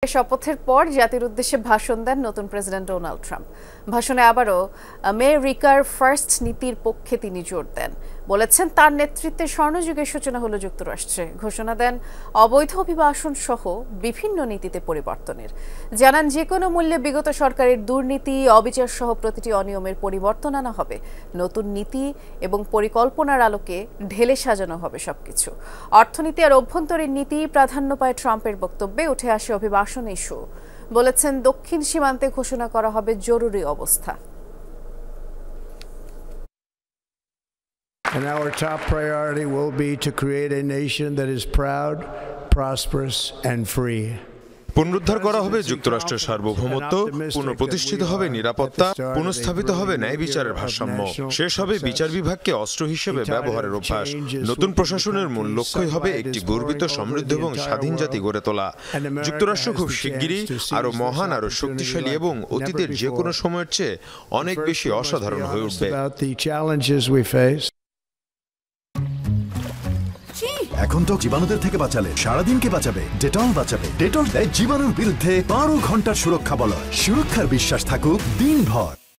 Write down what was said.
শপথের পর জাতির উদ্দেশ্যে ভাষণ দেন নতুন প্রেসিডেন্ট ডোনাল্ড ট্রাম্প। ভাষণে আবারও আমেরিকার ফার্স্ট নীতির পক্ষে তিনি জোর দেন। বলেছেন তার নেতৃত্বে স্বর্ণযুগের সূচনা হলো যুক্তরাষ্ট্রে। ঘোষণা দেন অবৈধ অভিবাসন সহ বিভিন্ন নীতিতে পরিবর্তনের। জানান যে কোনো মূল্যে বিগত সরকারের দুর্নীতি, অবিচার সহ প্রতিটি অনিয়মের পরিবর্তন আনা হবে। নতুন নীতি এবং পরিকল্পনার আলোকে ঢেলে সাজানো হবে সবকিছু। অর্থনীতি আর অভ্যন্তরীণ নীতি প্রাধান্য পায় ট্রাম্পের বক্তব্যে। উঠে আসে অভিবাসন ইস্যু। বলেছেন দক্ষিণ সীমান্তে ঘোষণা করা হবে জরুরি অবস্থা। And our top priority will be to create a nation that is proud, prosperous and free. পুনরুদ্ধার করা হবে যুক্তরাষ্ট্রের সার্বভৌমত্ব, পুনঃপ্রতিষ্ঠিত হবে নিরাপত্তা, পুনঃস্থাপিত হবে ন্যায় বিচারের ভারসাম্য, শেষ হবে বিচার বিভাগকে অস্ত্র হিসেবে ব্যবহারের অভ্যাস। নতুন প্রশাসনের মূল লক্ষ্যই হবে একটি গর্বিত, সমৃদ্ধ এবং স্বাধীন জাতি গড়ে তোলা। যুক্তরাষ্ট্র খুব শিগগিরই আরও মহান, আরও শক্তিশালী এবং অতীতের যে কোনো সময়ের চেয়ে অনেক বেশি অসাধারণ হয়ে উঠবে। এখন তো জীবাণুদের থেকে বাঁচালে সারাদিনকে বাঁচাবে ডেটল বাঁচাবে। ডেটল দেয় জীবাণুর বিরুদ্ধে 12 ঘন্টার সুরক্ষা বলয়। সুরক্ষার বিশ্বাস থাকুক দিনভর।